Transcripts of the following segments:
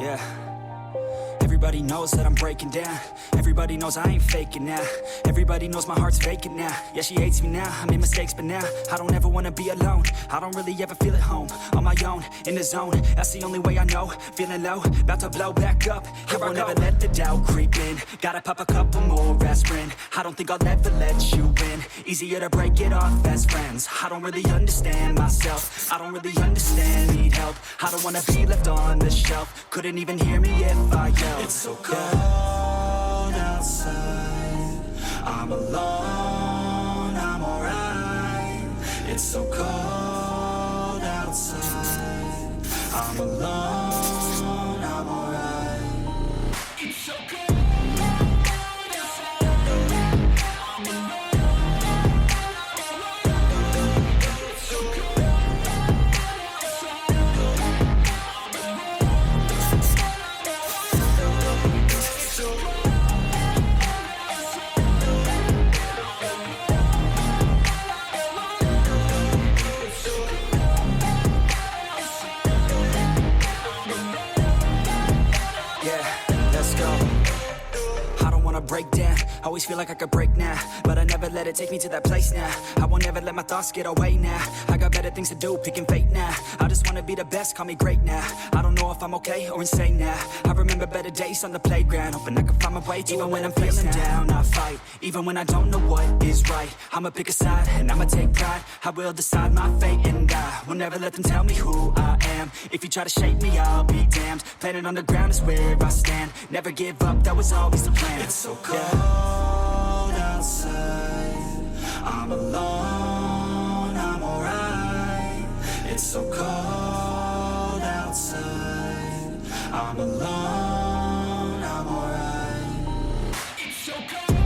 Yeah. Everybody knows that I'm breaking down. Everybody knows I ain't faking now. Everybody knows my heart's vacant now. Yeah, she hates me now, I made mistakes but now I don't ever wanna be alone. I don't really ever feel at home. On my own, in the zone, that's the only way I know. Feeling low, about to blow back up. Here I won't ever let the doubt creep in. Gotta pop a couple more aspirin. I don't think I'll ever let you in. Easier to break it off as friends. I don't really understand myself. I don't really understand, need help. I don't wanna be left on the shelf. Couldn't even hear me if I yelled. It's so cold outside. I'm alone, I'm alright. It's so cold outside. I'm alone, I'm alright. It's so cold. Break down, always feel like I could break now, but I never let it take me to that place now. I won't ever let my thoughts get away now. I got better things to do, picking fate now. I just wanna be the best, call me great now. I don't know if I'm okay or insane now. I remember better days on the playground, hoping I can find my way to even when I'm feeling down, I fight. Even when I don't know what is right, I'ma pick a side and I'ma take pride. I will decide my fate and I will never let them tell me who I am. If you try to shape me, I'll be damned. Planet on the ground is where I stand. Never give up, that was always the plan. It's so cold outside. I'm alone, I'm alright. It's so cold outside. I'm alone, I'm alright. It's so cold.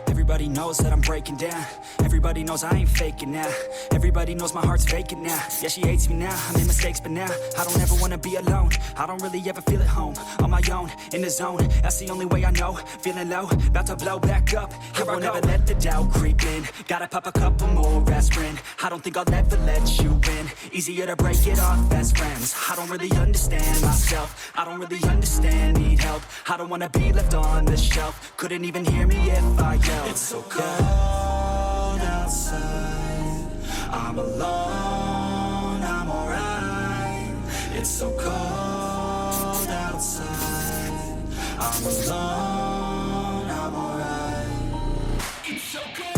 Everybody knows that I'm breaking down. Everybody knows I ain't faking now. Everybody knows my heart's vacant now. Yeah, she hates me now, I made mistakes but now I don't ever wanna be alone. I don't really ever feel at home. On my own, in the zone, that's the only way I know. Feeling low, about to blow back up. Here I won't ever let the doubt creep in. Gotta pop a couple more aspirin. I don't think I'll ever let you in. Easier to break it off as friends. I don't really understand myself. I don't really understand, need help. I don't wanna be left on the shelf. Couldn't even hear me if I yelled. It's so cold outside. I'm alone, I'm alright. It's so cold outside. I'm alone, I'm alright. It's so cold.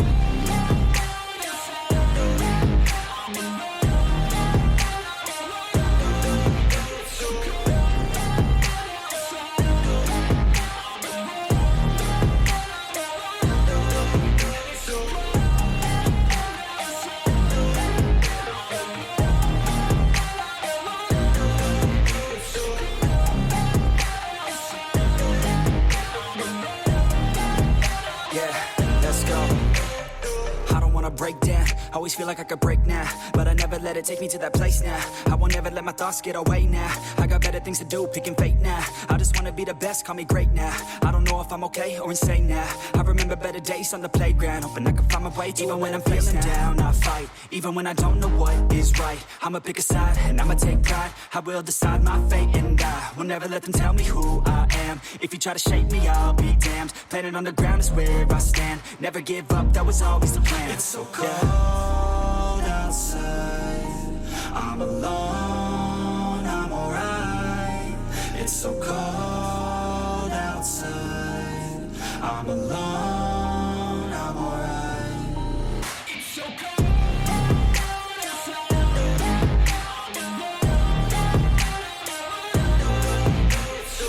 Break down, always feel like I could break now, but I never let it take me to that place now. I won't ever let my thoughts get away now. I got better things to do, picking fate now. I just wanna be the best, call me great now. I don't know if I'm okay or insane now. I remember better days on the playground, hoping I can find my way to even when I'm feeling down, I fight. Even when I don't know what is right, I'ma pick a side and I'ma take pride. I will decide my fate and I will never let them tell me who I am. If you try to shape me, I'll be damned. Planet on the ground is where I stand. Never give up, that was always the plan. It's so cold outside. I'm alone, I'm alright. It's so cold outside. I'm alone, I'm alright. It's so cold. It's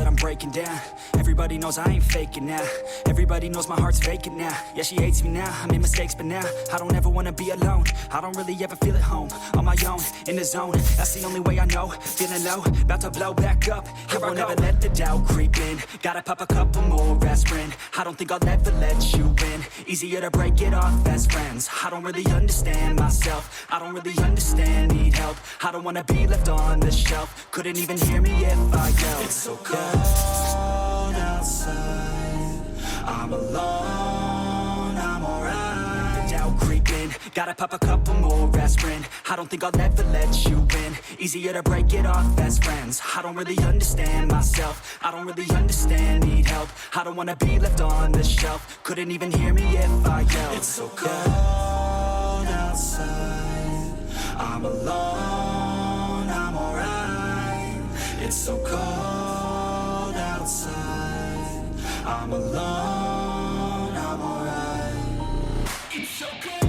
that I'm breaking down. Everybody knows I ain't faking now. Everybody knows my heart's vacant now. Yeah, she hates me now, I made mistakes but now I don't ever wanna be alone. I don't really ever feel at home. On my own, in the zone, that's the only way I know. Feeling low, about to blow back up. I won't ever let the doubt creep in. Gotta pop a couple more aspirin. I don't think I'll ever let you in. Easier to break it off best friends. I don't really understand myself. I don't really understand, need help. I don't wanna be left on the shelf. Couldn't even hear me if I yelled. It's so cold outside, I'm alone, I'm alright. The doubt creeping, gotta pop a couple more aspirin. I don't think I'll ever let you in. Easier to break it off best friends. I don't really understand myself. I don't really understand, need help. I don't wanna be left on the shelf. Couldn't even hear me if I yelled. It's so cold outside, I'm alone, I'm alright. It's so cold outside, I'm alone, I'm alright. It's so cold.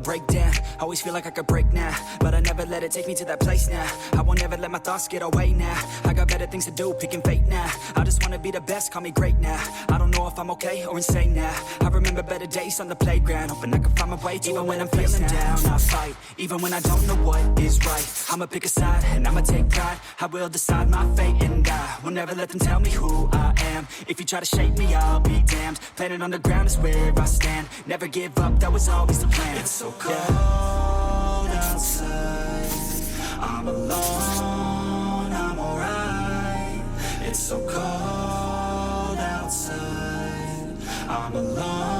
Break down, always feel like I could break now, but I never let it take me to that place now. I won't ever let my thoughts get away now. I got better things to do, picking fate now. I just wanna be the best, call me great now. I don't know if I'm okay or insane now. I remember better days on the playground, hoping I can find my way to even when I'm feeling down. I fight, even when I don't know what is right. I'ma pick a side, and I'ma take pride. I will decide my fate, and I will never let them tell me who I am. If you try to shape me, I'll be damned. Planet on the ground is where I stand. Never give up, that was always the plan. It's so cold outside, I'm alone, I'm alright. It's so cold outside, I'm alone.